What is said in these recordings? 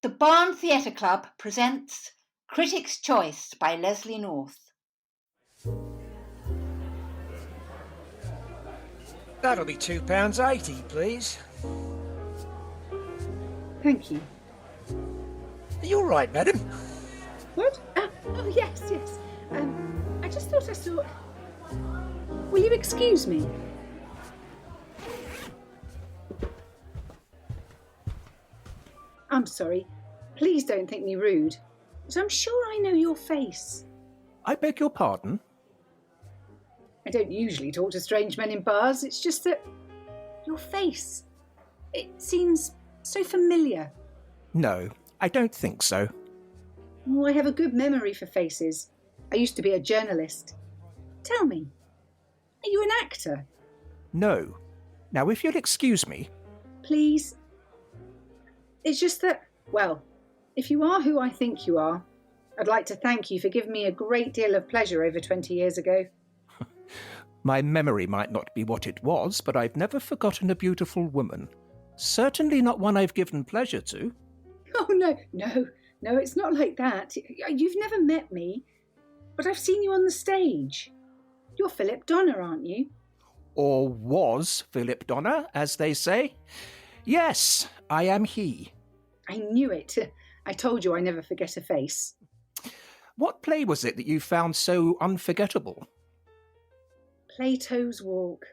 The Barn Theatre Club presents Critic's Choice by Lesley North. That'll be £2.80, please. Thank you. Are you all right, madam? What? Oh, yes. I just thought I saw... Will you excuse me? I'm sorry. Please don't think me rude. But I'm sure I know your face. I beg your pardon? I don't usually talk to strange men in bars. It's just that... your face. It seems so familiar. No, I don't think so. Oh, I have a good memory for faces. I used to be a journalist. Tell me, are you an actor? No. Now, if you'll excuse me... Please? It's just that, well, if you are who I think you are, I'd like to thank you for giving me a great deal of pleasure over 20 years ago. My memory might not be what it was, but I've never forgotten a beautiful woman. Certainly not one I've given pleasure to. Oh, no, it's not like that. You've never met me, but I've seen you on the stage. You're Phillip Donner, aren't you? Or was Phillip Donner, as they say. Yes, I am he. I knew it. I told you I never forget a face. What play was it that you found so unforgettable? Plato's Walk.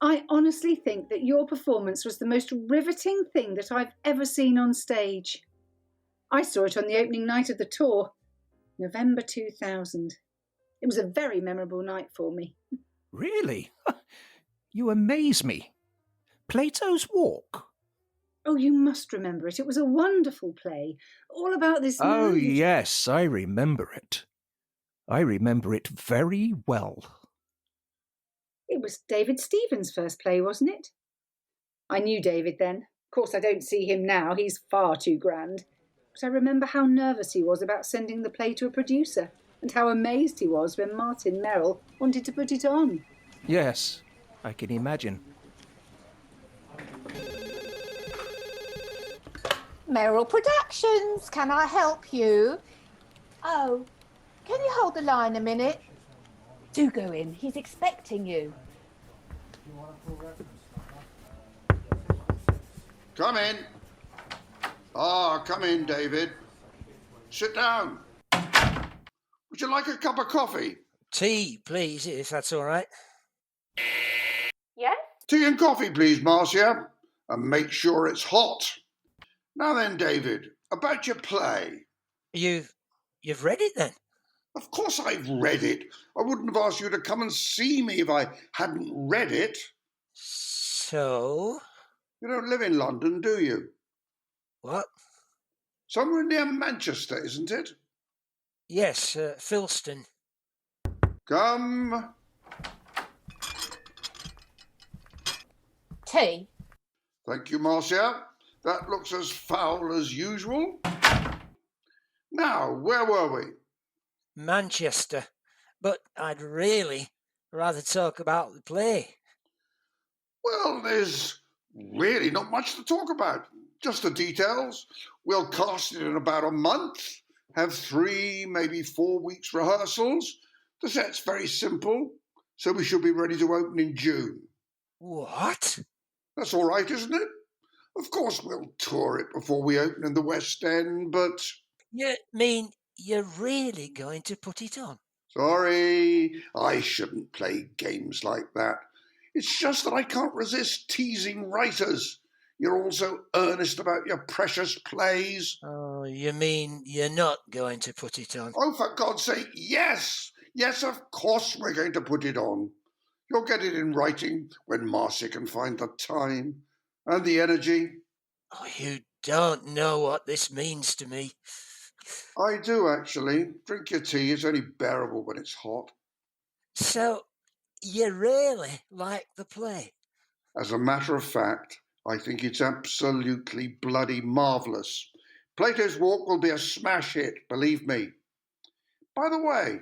I honestly think that your performance was the most riveting thing that I've ever seen on stage. I saw it on the opening night of the tour, November 2000. It was a very memorable night for me. Really? You amaze me. Plato's Walk? Oh, you must remember it. It was a wonderful play, all about this man. Oh, yes, I remember it. I remember it very well. It was David Stephen's first play, wasn't it? I knew David then. Of course, I don't see him now. He's far too grand. But I remember how nervous he was about sending the play to a producer, and how amazed he was when Martin Merrill wanted to put it on. Yes, I can imagine. Merrill Productions, can I help you? Oh, can you hold the line a minute? Do go in, he's expecting you. Come in. Come in, David. Sit down. Would you like a cup of coffee? Tea, please, if that's all right. Yes? Tea and coffee, please, Marcia. And make sure it's hot. Now then, David, about your play. You've read it then? Of course I've read it. I wouldn't have asked you to come and see me if I hadn't read it. So? You don't live in London, do you? What? Somewhere near Manchester, isn't it? Yes, Philston. Come. Tea? Thank you, Marcia. That looks as foul as usual. Now, where were we? Manchester. But I'd really rather talk about the play. Well, there's really not much to talk about. Just the details. We'll cast it in about a month, have 3, maybe 4 weeks rehearsals. The set's very simple, so we should be ready to open in June. What? That's all right, isn't it? Of course we'll tour it before we open in the West End, but... You mean you're really going to put it on? Sorry, I shouldn't play games like that. It's just that I can't resist teasing writers. You're all so earnest about your precious plays. Oh, you mean you're not going to put it on? Oh, for God's sake, yes! Yes, of course we're going to put it on. You'll get it in writing when Marcia can find the time and the energy. Oh, you don't know what this means to me. I do, actually. Drink your tea. It's only bearable when it's hot. So, you really like the play? As a matter of fact, I think it's absolutely bloody marvellous. Plato's Walk will be a smash hit, believe me. By the way,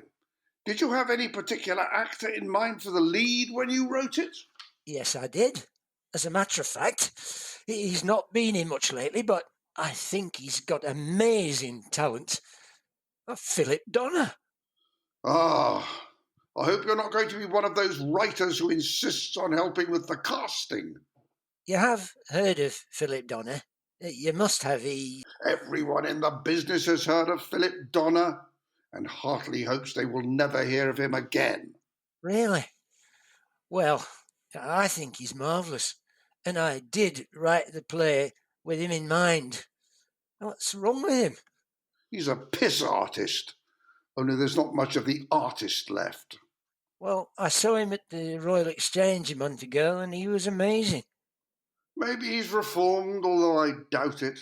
did you have any particular actor in mind for the lead when you wrote it? Yes, I did. As a matter of fact, he's not been in much lately, but I think he's got amazing talent. Phillip Donner. Ah, I hope you're not going to be one of those writers who insists on helping with the casting. You have heard of Phillip Donner? You must have. Everyone in the business has heard of Phillip Donner and heartily hopes they will never hear of him again. Really? Well, I think he's marvellous, and I did write the play with him in mind. What's wrong with him? He's a piss artist, only there's not much of the artist left. Well, I saw him at the Royal Exchange a month ago, and he was amazing. Maybe he's reformed, although I doubt it.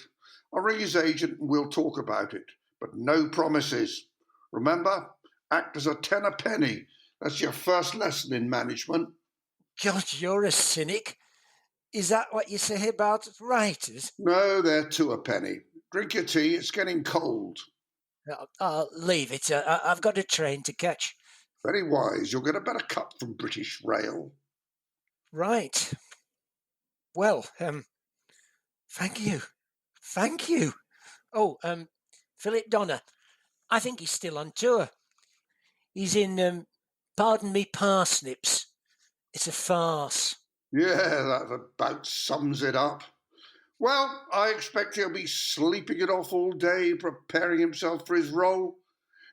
I'll ring his agent and we'll talk about it, but no promises. Remember, actors are 10 a penny. That's your first lesson in management. God, you're a cynic. Is that what you say about writers? No, they're 2 a penny. Drink your tea, it's getting cold. I'll leave it. I've got a train to catch. Very wise. You'll get a better cut from British Rail. Right. Well, thank you. Thank you. Oh, Phillip Donner. I think he's still on tour. He's in, Pardon Me Parsnips. It's a farce. Yeah, that about sums it up. Well, I expect he'll be sleeping it off all day, preparing himself for his role.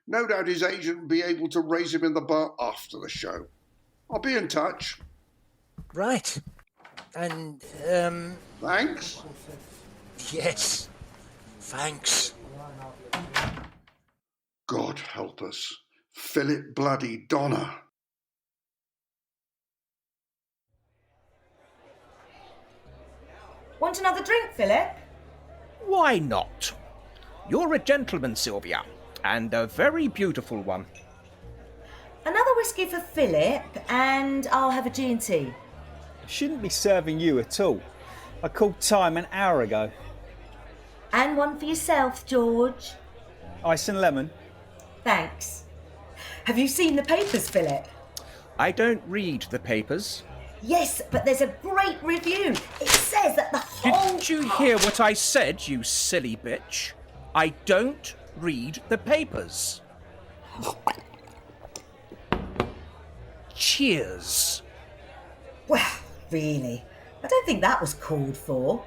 No doubt his agent will be able to raise him in the bar after the show. I'll be in touch. Right. And, Thanks. yes. Thanks. God help us. Phillip bloody Donner. Want another drink, Phillip? Why not? You're a gentleman, Sylvia, and a very beautiful one. Another whiskey for Phillip, and I'll have a G&T. Shouldn't be serving you at all. I called time an hour ago. And one for yourself, George. Ice and lemon. Thanks. Have you seen the papers, Phillip? I don't read the papers. Yes, but there's a great review. It says that the whole... Didn't you hear what I said, you silly bitch? I don't read the papers. Cheers. Well, really, I don't think that was called for.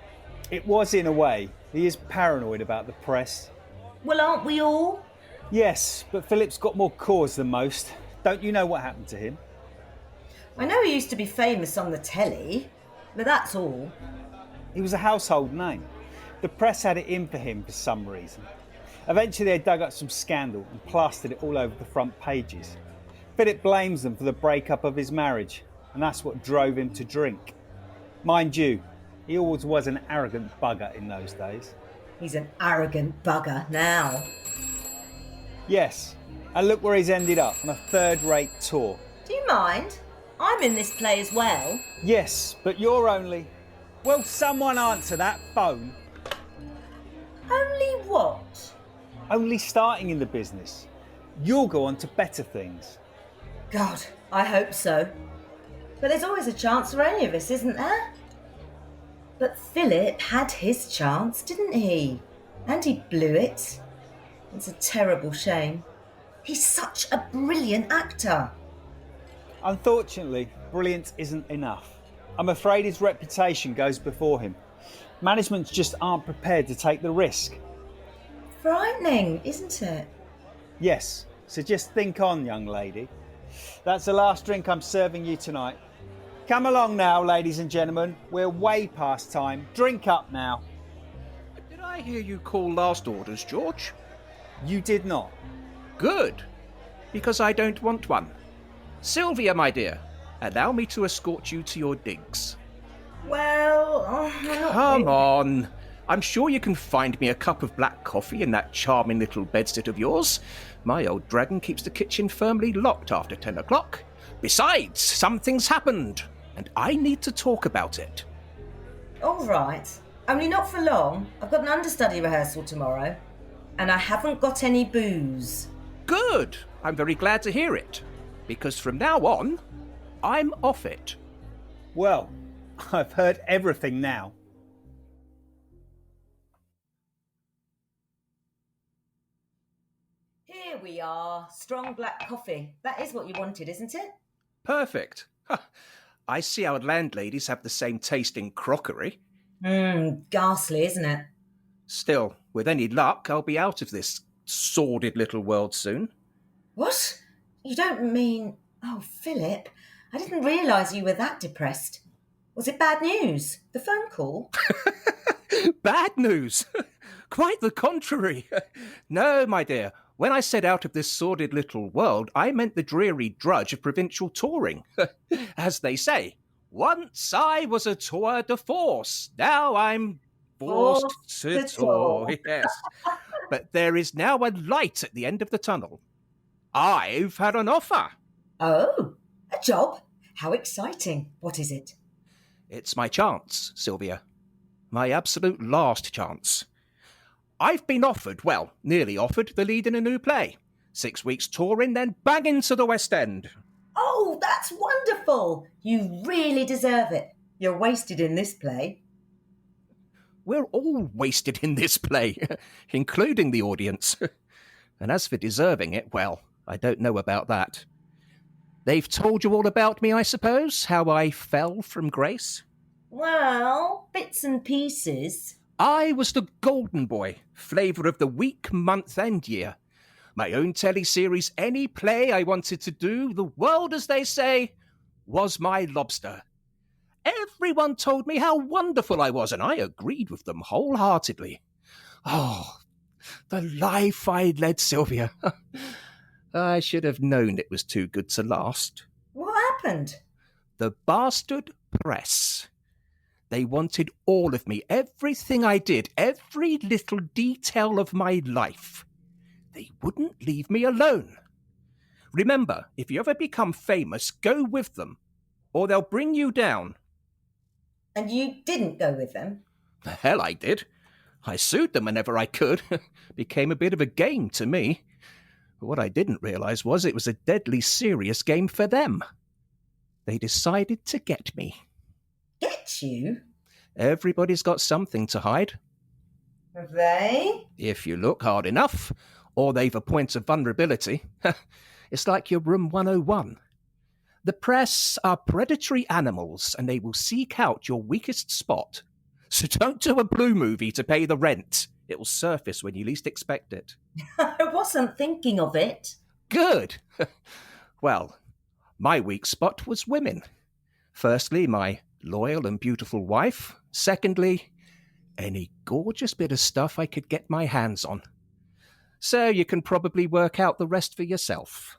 It was in a way. He is paranoid about the press. Well, aren't we all? Yes, but Philip's got more cause than most. Don't you know what happened to him? I know he used to be famous on the telly, but that's all. He was a household name. The press had it in for him for some reason. Eventually they dug up some scandal and plastered it all over the front pages. Philip blames them for the breakup of his marriage, and that's what drove him to drink. Mind you, he always was an arrogant bugger in those days. He's an arrogant bugger now. Yes, and look where he's ended up, on a third-rate tour. Do you mind? I'm in this play as well. Yes, but you're only... Will someone answer that phone? Only what? Only starting in the business. You'll go on to better things. God, I hope so. But there's always a chance for any of us, isn't there? But Phillip had his chance, didn't he? And he blew it. It's a terrible shame. He's such a brilliant actor. Unfortunately, brilliant isn't enough. I'm afraid his reputation goes before him. Managements just aren't prepared to take the risk. Frightening, isn't it? Yes, so just think on, young lady. That's the last drink I'm serving you tonight. Come along now, ladies and gentlemen. We're way past time. Drink up now. Did I hear you call last orders, George? You did not. Good, because I don't want one. Sylvia, my dear, allow me to escort you to your digs. Well, Come on. I'm sure you can find me a cup of black coffee in that charming little bedstead of yours. My old dragon keeps the kitchen firmly locked after 10 o'clock. Besides, something's happened, and I need to talk about it. All right. Only not for long. I've got an understudy rehearsal tomorrow. And I haven't got any booze. Good. I'm very glad to hear it. Because from now on, I'm off it. Well, I've heard everything now. we are. Strong black coffee. That is what you wanted, isn't it? Perfect. I see our landladies have the same taste in crockery. Ghastly, isn't it? Still, with any luck, I'll be out of this sordid little world soon. What? You don't mean... Oh, Phillip, I didn't realise you were that depressed. Was it bad news? The phone call? Bad news? Quite the contrary. No, my dear. When I said out of this sordid little world, I meant the dreary drudge of provincial touring. As they say, once I was a tour de force. Now I'm forced to tour. Yes. But there is now a light at the end of the tunnel. I've had an offer. Oh, a job? How exciting. What is it? It's my chance, Sylvia. My absolute last chance. I've been offered, well, nearly offered, the lead in a new play. 6 weeks touring, then bang into the West End. Oh, that's wonderful. You really deserve it. You're wasted in this play. We're all wasted in this play, including the audience. And as for deserving it, well, I don't know about that. They've told you all about me, I suppose, how I fell from grace? Well, bits and pieces. I was the golden boy, flavour of the week, month and year. My own telly-series, any play I wanted to do, the world, as they say, was my lobster. Everyone told me how wonderful I was, and I agreed with them wholeheartedly. Oh, the life I led, Sylvia. I should have known it was too good to last. What happened? The bastard press. They wanted all of me, everything I did, every little detail of my life. They wouldn't leave me alone. Remember, if you ever become famous, go with them, or they'll bring you down. And you didn't go with them? The hell I did. I sued them whenever I could. Became a bit of a game to me. But what I didn't realise was it was a deadly serious game for them. They decided to get me. Get you? Everybody's got something to hide. Have they? If you look hard enough, or they've a point of vulnerability. It's like your room 101. The press are predatory animals, and they will seek out your weakest spot. So don't do a blue movie to pay the rent. It will surface when you least expect it. I wasn't thinking of it. Good. Well, my weak spot was women. Firstly, my loyal and beautiful wife. Secondly, any gorgeous bit of stuff I could get my hands on. So you can probably work out the rest for yourself.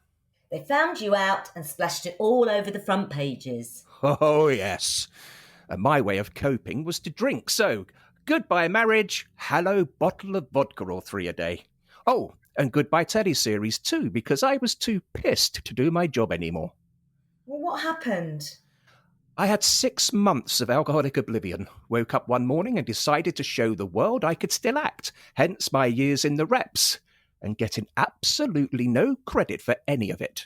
They found you out and splashed it all over the front pages. Oh, yes. And my way of coping was to drink. So, goodbye marriage, hello bottle of vodka or 3 a day. Oh, and goodbye telly-series too, because I was too pissed to do my job anymore. Well, what happened? I had 6 months of alcoholic oblivion, woke up one morning and decided to show the world I could still act, hence my years in the reps, and getting absolutely no credit for any of it.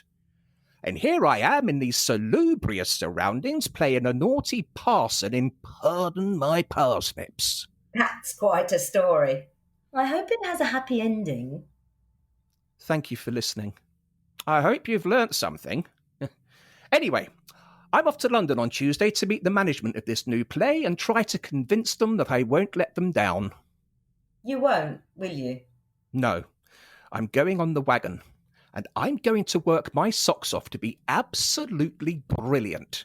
And here I am in these salubrious surroundings playing a naughty parson in Pardon My Parsnips. That's quite a story. I hope it has a happy ending. Thank you for listening. I hope you've learnt something. Anyway, I'm off to London on Tuesday to meet the management of this new play and try to convince them that I won't let them down. You won't, will you? No. I'm going on the wagon, and I'm going to work my socks off to be absolutely brilliant.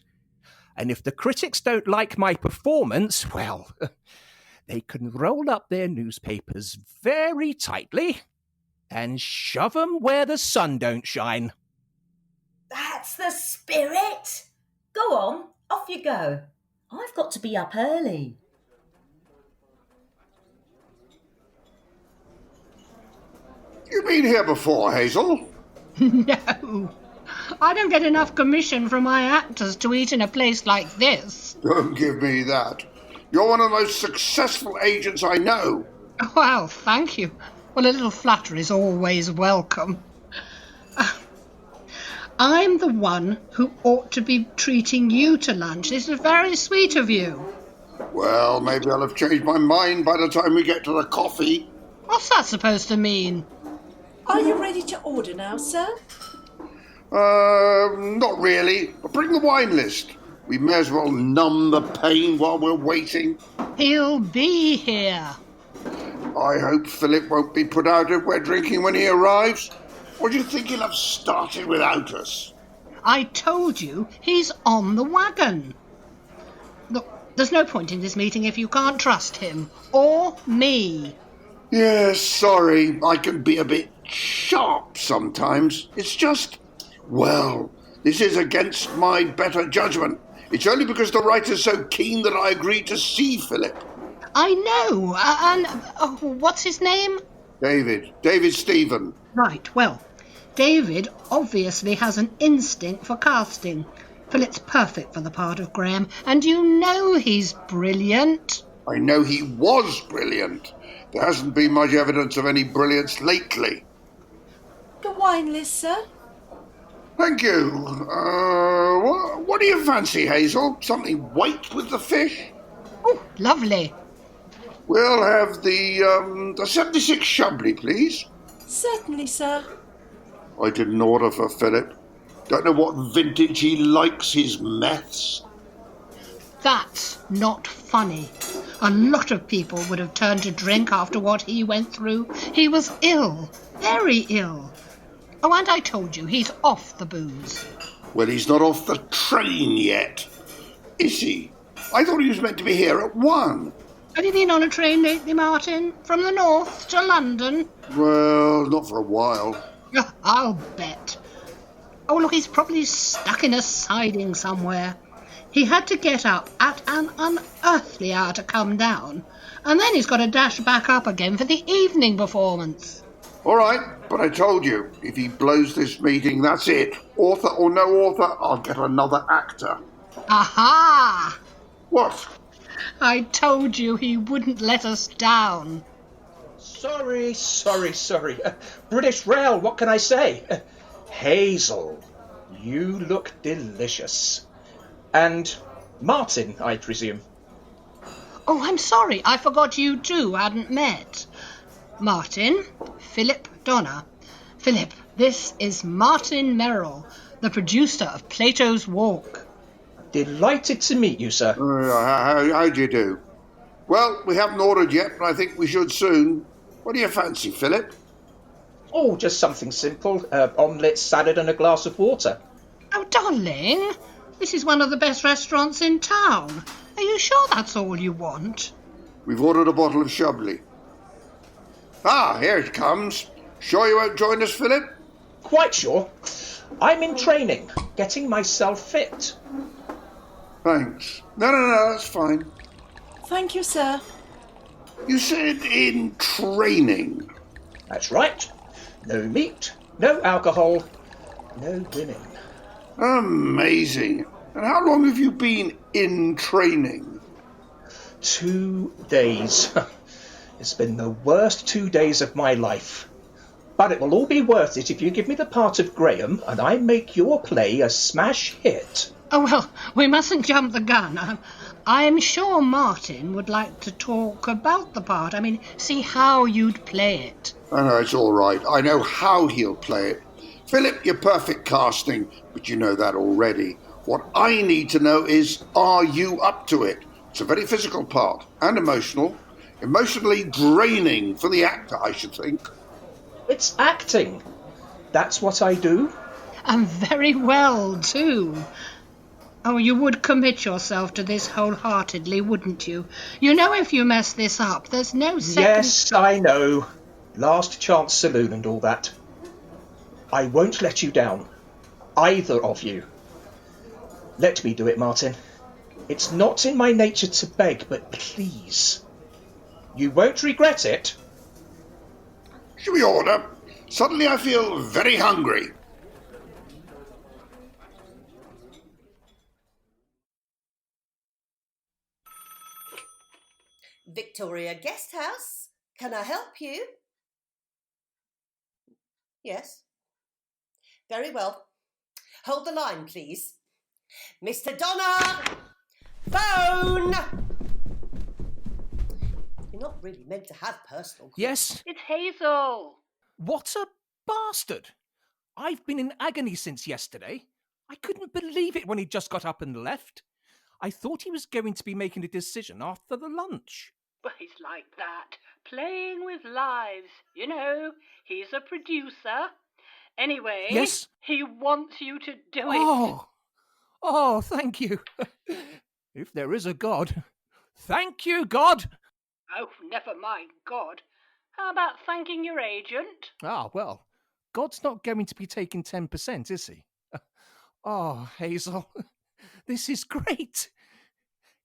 And if the critics don't like my performance, well, they can roll up their newspapers very tightly and shove 'em where the sun don't shine. That's the spirit! Go on, off you go. I've got to be up early. You been here before, Hazel? No. I don't get enough commission from my actors to eat in a place like this. Don't give me that. You're one of the most successful agents I know. Well, thank you. Well, a little flattery is always welcome. I'm the one who ought to be treating you to lunch. This is very sweet of you. Well, maybe I'll have changed my mind by the time we get to the coffee. What's that supposed to mean? Are you ready to order now, sir? Not really, but bring the wine list. We may as well numb the pain while we're waiting. He'll be here. I hope Phillip won't be put out if we're drinking when he arrives. Or do you think he'll have started without us? I told you he's on the wagon. Look, there's no point in this meeting if you can't trust him. Or me. Yes, sorry. I can be a bit sharp sometimes. It's just, well, this is against my better judgment. It's only because the writer's so keen that I agreed to see Phillip. I know. And what's his name? David Stephen. Right, well, David obviously has an instinct for casting. Philip's perfect for the part of Graham, and you know he's brilliant. I know he was brilliant. There hasn't been much evidence of any brilliance lately. The wine list, sir? Thank you. What do you fancy, Hazel? Something white with the fish? Oh, lovely. We'll have the 76 Chablis, please. Certainly, sir. I didn't order for Phillip. Don't know what vintage he likes his meths. That's not funny. A lot of people would have turned to drink after what he went through. He was ill, very ill. Oh, and I told you, he's off the booze. Well, he's not off the train yet. Is he? I thought he was meant to be here at 1. Have you been on a train lately, Martin? From the north to London? Well, not for a while. I'll bet. Oh, look, he's probably stuck in a siding somewhere. He had to get up at an unearthly hour to come down, and then he's got to dash back up again for the evening performance. All right, but I told you, if he blows this meeting, that's it. Author or no author, I'll get another actor. Aha! What? I told you he wouldn't let us down. Sorry. British Rail, what can I say? Hazel, you look delicious. And Martin, I presume. Oh, I'm sorry, I forgot you two hadn't met. Martin, Phillip Donner. Phillip, this is Martin Merrill, the producer of Plato's Walk. Delighted to meet you, sir. How do you do? Well, we haven't ordered yet, but I think we should soon. What do you fancy, Phillip? Oh, just something simple. Omelette, salad and a glass of water. Oh, darling, this is one of the best restaurants in town. Are you sure that's all you want? We've ordered a bottle of Chablis. Ah, here it comes. Sure you won't join us, Phillip? Quite sure. I'm in training, getting myself fit. Thanks. No, that's fine. Thank you, sir. You said in training. That's right. No meat, no alcohol, no women. Amazing. And how long have you been in training? 2 days. It's been the worst 2 days of my life. But it will all be worth it if you give me the part of Graham and I make your play a smash hit. Oh, well, we mustn't jump the gun. I'm sure Martin would like to talk about the part. I mean, see how you'd play it. I know, it's all right. I know how he'll play it. Phillip, you're perfect casting, but you know that already. What I need to know is, are you up to it? It's a very physical part and emotional. Emotionally draining for the actor, I should think. It's acting. That's what I do. And very well, too. Oh, you would commit yourself to this wholeheartedly, wouldn't you? You know if you mess this up, there's no second... Yes, I know. Last chance saloon and all that. I won't let you down. Either of you. Let me do it, Martin. It's not in my nature to beg, but please. You won't regret it. Should we order? Suddenly I feel very hungry. Victoria Guest House. Can I help you? Yes. Very well. Hold the line, please. Mr. Donner! Phone! You're not really meant to have personal... Yes? It's Hazel. What a bastard! I've been in agony since yesterday. I couldn't believe it when he just got up and left. I thought he was going to be making a decision after the lunch. Well, he's like that, playing with lives. You know, he's a producer. Anyway, Yes? he wants you to do it. Oh, thank you. If there is a God. Thank you, God. Oh, never mind God. How about thanking your agent? Ah, well, God's not going to be taking 10%, is he? Oh, Hazel, this is great.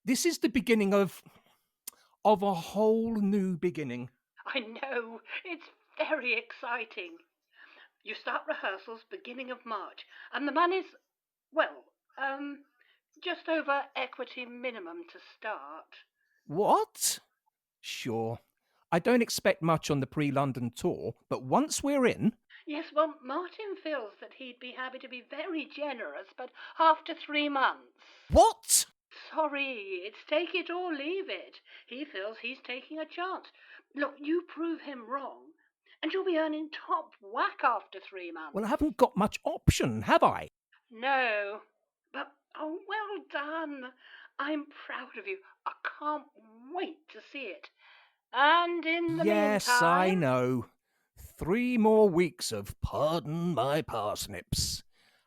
This is the beginning of a whole new beginning. I know, it's very exciting. You start rehearsals beginning of March, and the money's, well, just over equity minimum to start. What? Sure. I don't expect much on the pre-London tour, but once we're in... Yes, well, Martin feels that he'd be happy to be very generous, but after 3 months. What? Sorry, it's take it or leave it. He feels he's taking a chance. Look, you prove him wrong, and you'll be earning top whack after 3 months. Well, I haven't got much option, have I? No, but, oh, well done. I'm proud of you. I can't wait to see it. And in the Yes, meantime... I know. 3 more weeks of pardon my parsnips,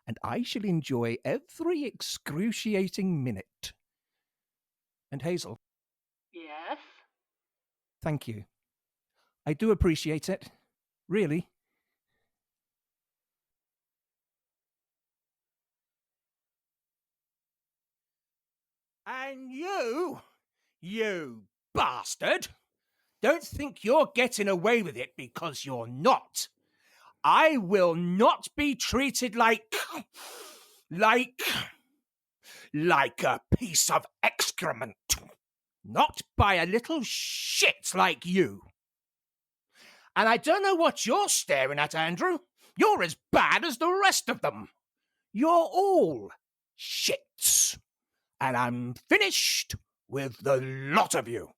and I shall enjoy every excruciating minute. And Hazel. Yes? Thank you. I do appreciate it. Really. And you bastard, don't think you're getting away with it because you're not. I will not be treated like a piece of excrement. Not by a little shit like you. And I don't know what you're staring at, Andrew. You're as bad as the rest of them. You're all shits. And I'm finished with the lot of you.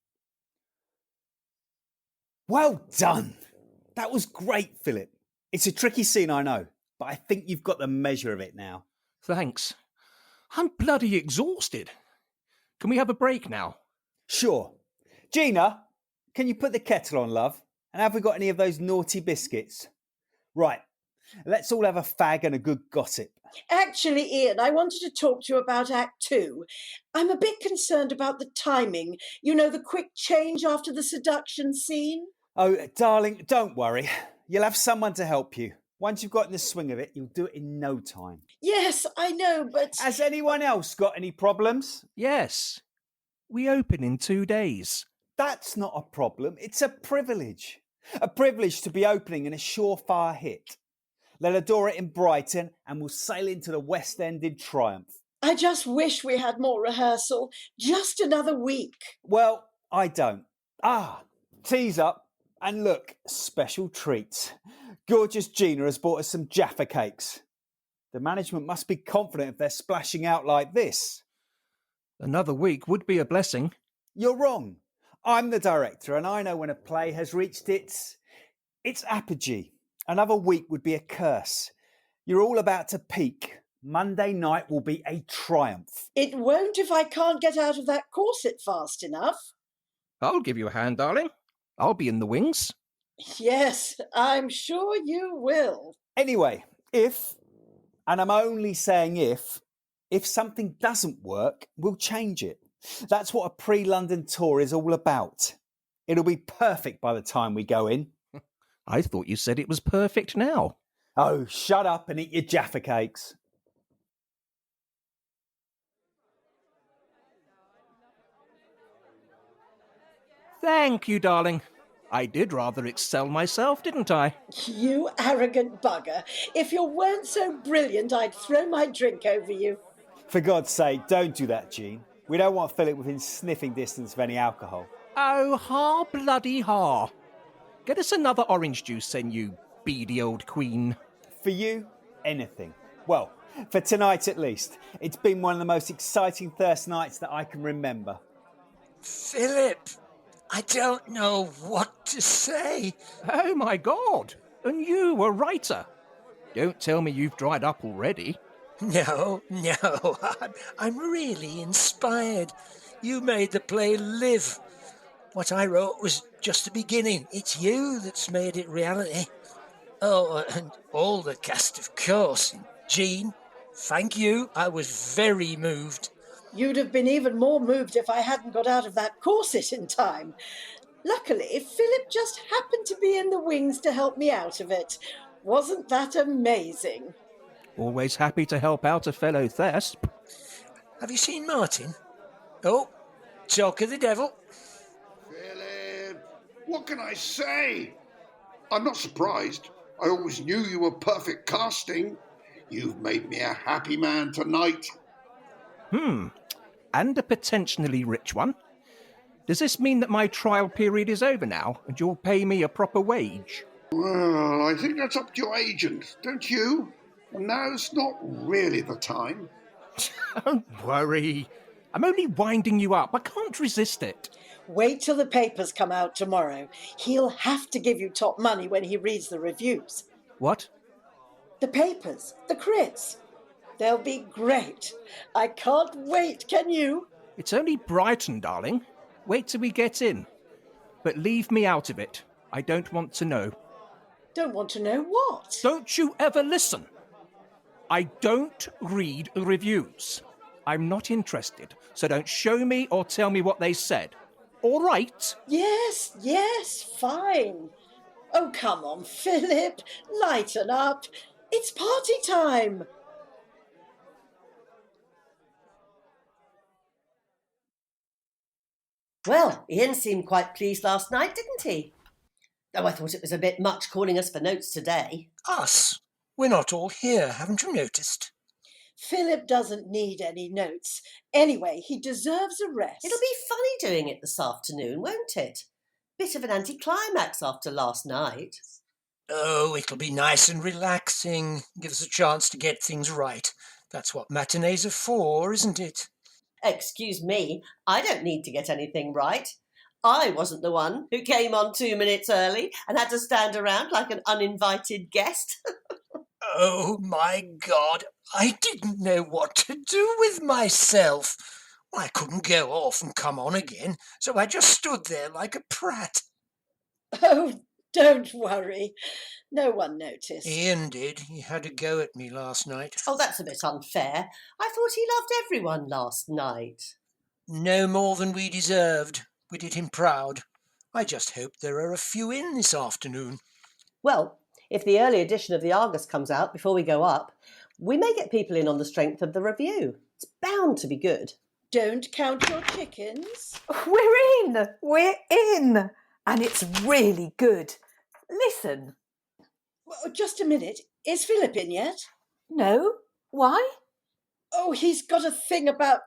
Well done. That was great, Phillip. It's a tricky scene, I know, but I think you've got the measure of it now. Thanks. I'm bloody exhausted. Can we have a break now? Sure. Gina, can you put the kettle on, love? And have we got any of those naughty biscuits? Right. Let's all have a fag and a good gossip. Actually, Ian, I wanted to talk to you about Act 2. I'm a bit concerned about the timing. You know, the quick change after the seduction scene? Oh, darling, don't worry. You'll have someone to help you. Once you've got in the swing of it, you'll do it in no time. Yes, I know, but... Has anyone else got any problems? Yes. We open in 2 days. That's not a problem. It's a privilege. A privilege to be opening in a surefire hit. They'll adore it in Brighton and we'll sail into the West End in triumph. I just wish we had more rehearsal. Just another week. Well, I don't. Tease up. And look, special treats. Gorgeous Gina has bought us some Jaffa cakes. The management must be confident if they're splashing out like this. Another week would be a blessing. You're wrong. I'm the director and I know when a play has reached its apogee. Another week would be a curse. You're all about to peak. Monday night will be a triumph. It won't if I can't get out of that corset fast enough. I'll give you a hand, darling. I'll be in the wings. Yes, I'm sure you will. Anyway, if, and I'm only saying if something doesn't work, we'll change it. That's what a pre-London tour is all about. It'll be perfect by the time we go in. I thought you said it was perfect now. Oh, shut up and eat your Jaffa cakes. Thank you, darling. I did rather excel myself, didn't I? You arrogant bugger. If you weren't so brilliant, I'd throw my drink over you. For God's sake, don't do that, Jean. We don't want Phillip within sniffing distance of any alcohol. Oh, ha bloody ha. Get us another orange juice then, you beady old queen. For you, anything. Well, for tonight at least. It's been one of the most exciting Thirst nights that I can remember. Phillip, I don't know what to say. Oh, my God. And you, a writer? Don't tell me you've dried up already. No, I'm really inspired. You made the play live. What I wrote was just the beginning. It's you that's made it reality. Oh, and all the cast, of course. Jean, thank you. I was very moved. You'd have been even more moved if I hadn't got out of that corset in time. Luckily, Phillip just happened to be in the wings to help me out of it. Wasn't that amazing? Always happy to help out a fellow thesp. Have you seen Martin? Oh, talk of the devil. Phillip, what can I say? I'm not surprised. I always knew you were perfect casting. You've made me a happy man tonight. And a potentially rich one. Does this mean that my trial period is over now and you'll pay me a proper wage? Well, I think that's up to your agent, don't you? And now's not really the time. Don't worry. I'm only winding you up. I can't resist it. Wait till the papers come out tomorrow. He'll have to give you top money when he reads the reviews. What? The papers, the crits. They'll be great. I can't wait, can you? It's only Brighton, darling. Wait till we get in. But leave me out of it. I don't want to know. Don't want to know what? Don't you ever listen. I don't read reviews. I'm not interested, so don't show me or tell me what they said. All right? Yes, fine. Oh, come on, Phillip. Lighten up. It's party time. Well, Ian seemed quite pleased last night, didn't he? Though I thought it was a bit much calling us for notes today. Us? We're not all here, haven't you noticed? Phillip doesn't need any notes. Anyway, he deserves a rest. It'll be funny doing it this afternoon, won't it? Bit of an anticlimax after last night. Oh, it'll be nice and relaxing. Give us a chance to get things right. That's what matinees are for, isn't it? Excuse me, I don't need to get anything right. I wasn't the one who came on 2 minutes early and had to stand around like an uninvited guest. Oh, my God. I didn't know what to do with myself. I couldn't go off and come on again, so I just stood there like a prat. Oh, don't worry. No one noticed. Ian did. He had a go at me last night. Oh, that's a bit unfair. I thought he loved everyone last night. No more than we deserved. We did him proud. I just hope there are a few in this afternoon. Well, if the early edition of the Argus comes out before we go up, we may get people in on the strength of the review. It's bound to be good. Don't count your chickens. We're in! And it's really good. Listen. Well, just a minute. Is Phillip in yet? No? Why? Oh, he's got a thing about...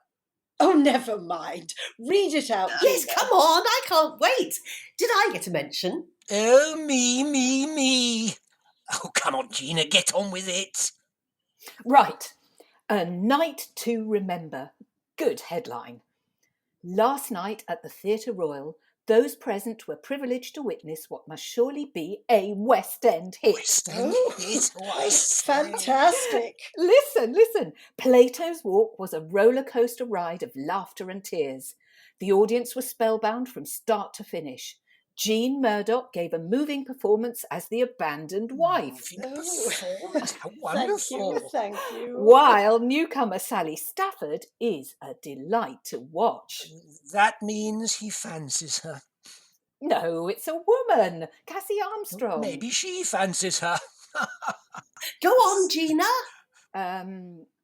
Oh, never mind. Read it out. Yes, Gina. come on. I can't wait. Did I get a mention? Oh, me. Oh, come on, Gina, get on with it. Right. A Night to Remember. Good headline. Last night at the Theatre Royal, those present were privileged to witness what must surely be a West End hit. West End hit? Fantastic. Listen. Plato's Walk was a roller coaster ride of laughter and tears. The audience was spellbound from start to finish. Jean Murdoch gave a moving performance as the abandoned wife. How wonderful. Thank you. While newcomer Sally Stafford is a delight to watch. That means he fancies her. No, it's a woman, Cassie Armstrong. Maybe she fancies her. Go on, Gina.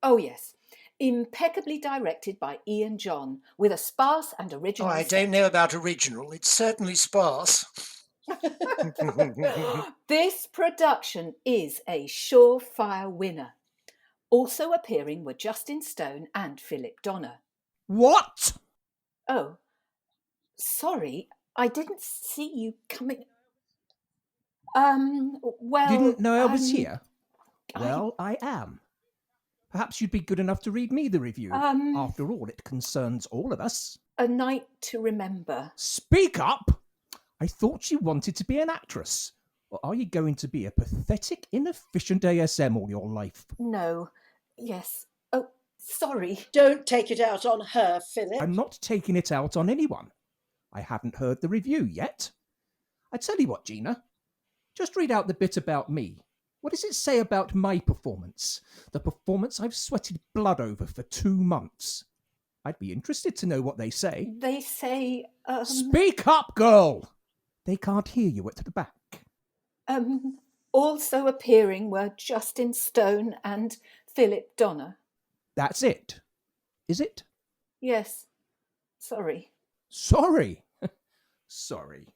Oh yes. Impeccably directed by Ian John, with a sparse and original... Oh, I don't know about original. It's certainly sparse. This production is a surefire winner. Also appearing were Justin Stone and Phillip Donner. What? Oh, sorry, I didn't see you coming... well... Didn't know I was here? Well, I am. Perhaps you'd be good enough to read me the review. After all, it concerns all of us. A Night to Remember. Speak up! I thought you wanted to be an actress. Or are you going to be a pathetic, inefficient ASM all your life? No. Yes. Oh, sorry. Don't take it out on her, Phillip. I'm not taking it out on anyone. I haven't heard the review yet. I tell you what, Gina. Just read out the bit about me. What does it say about my performance? The performance I've sweated blood over for 2 months. I'd be interested to know what they say. They say, Speak up, girl! They can't hear you at the back. Also appearing were Justin Stone and Phillip Donner. That's it. Is it? Yes. Sorry. Sorry? Sorry.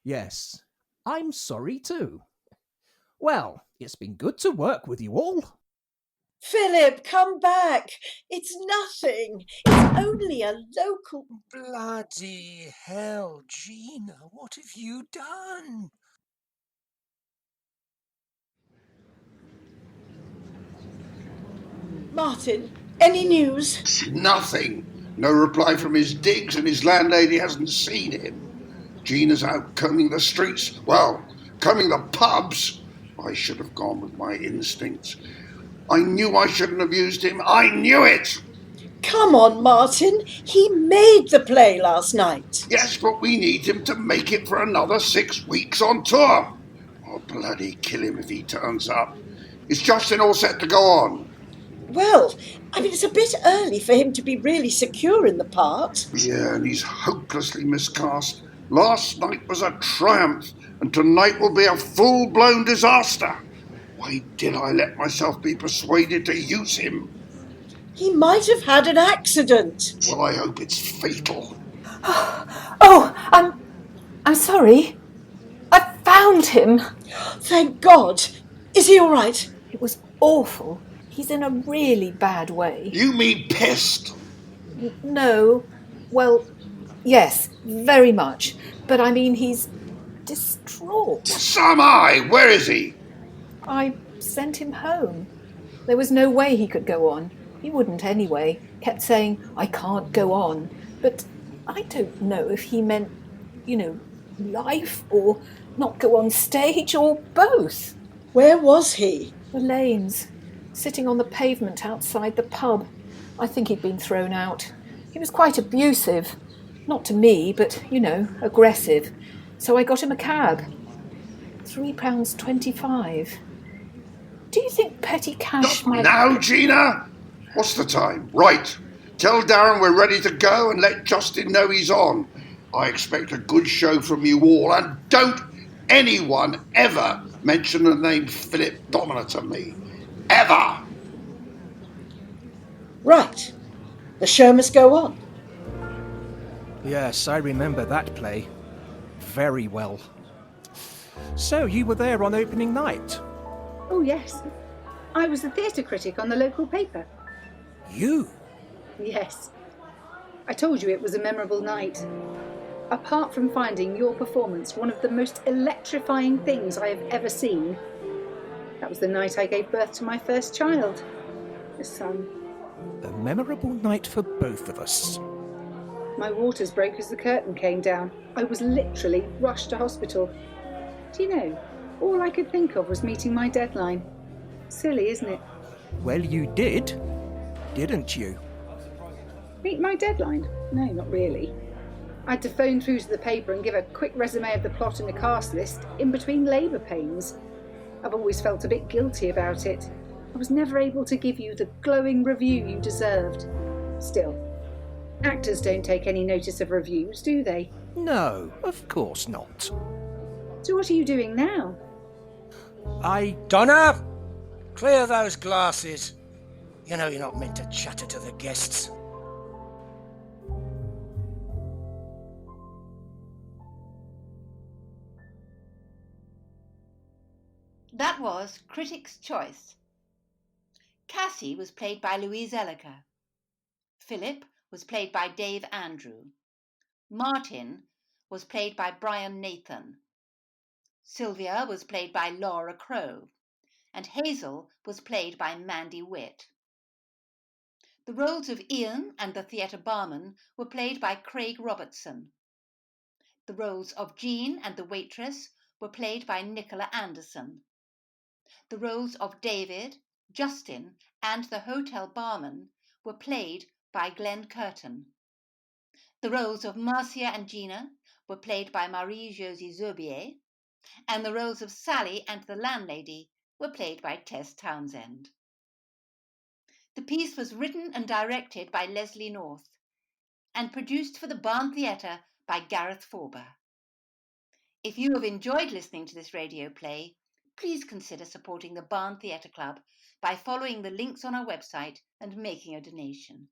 Yes, I'm sorry too. Well, it's been good to work with you all. Phillip, come back. It's nothing. It's only a local... Bloody hell, Gina, what have you done? Martin, any news? Nothing. No reply from his digs, and his landlady hasn't seen him. Gina's out combing the streets. Well, combing the pubs. I should have gone with my instincts. I knew I shouldn't have used him. I knew it! Come on, Martin. He made the play last night. Yes, but we need him to make it for another 6 weeks on tour. I'll bloody kill him if he turns up. Is Justin all set to go on? Well, I mean, it's a bit early for him to be really secure in the part. Yeah, and he's hopelessly miscast. Last night was a triumph, and tonight will be a full-blown disaster. Why did I let myself be persuaded to use him? He might have had an accident. Well, I hope it's fatal. I'm sorry. I found him. Thank God. Is he all right? It was awful. He's in a really bad way. You mean pissed? No. Well, yes, very much. But I mean, he's distraught. So am I. Where is he? I sent him home. There was no way he could go on. He wouldn't anyway. Kept saying, I can't go on. But I don't know if he meant, life or not go on stage or both. Where was he? The lanes. Sitting on the pavement outside the pub. I think he'd been thrown out. He was quite abusive. Not to me, but, aggressive. So I got him a cab. £3.25. Do you think petty cash might... Now, Gina? What's the time? Right. Tell Darren we're ready to go and let Justin know he's on. I expect a good show from you all, and don't anyone ever mention the name Phillip Donner to me. Ever! Right. The show must go on. Yes, I remember that play. Very well. So, you were there on opening night? Oh, yes. I was the theatre critic on the local paper. You? Yes. I told you it was a memorable night. Apart from finding your performance one of the most electrifying things I have ever seen, that was the night I gave birth to my first child, a son. A memorable night for both of us. My waters broke as the curtain came down. I was literally rushed to hospital. Do you know, all I could think of was meeting my deadline. Silly, isn't it? Well, you did, didn't you? Meet my deadline? No, not really. I had to phone through to the paper and give a quick resume of the plot and the cast list in between labour pains. I've always felt a bit guilty about it. I was never able to give you the glowing review you deserved. Still, actors don't take any notice of reviews, do they? No, of course not. So what are you doing now? Donner! Clear those glasses. You know you're not meant to chatter to the guests. That was Critic's Choice. Cassie was played by Louise Elliker. Phillip was played by Dave Andrew. Martin was played by Brian Nathan. Sylvia was played by Laura Crowe. And Hazel was played by Mandy Witt. The roles of Ian and the theatre barman were played by Craig Robertson. The roles of Jean and the waitress were played by Nicola Anderson. The roles of David, Justin, and the hotel barman were played by Glen Kirton. The roles of Marcia and Gina were played by Marie-Josie Zuurbier, and the roles of Sally and the landlady were played by Tess Townsend. The piece was written and directed by Lesley North and produced for the Barn Theatre by Gareth Forber. If you have enjoyed listening to this radio play, please consider supporting the Barn Theatre Club by following the links on our website and making a donation.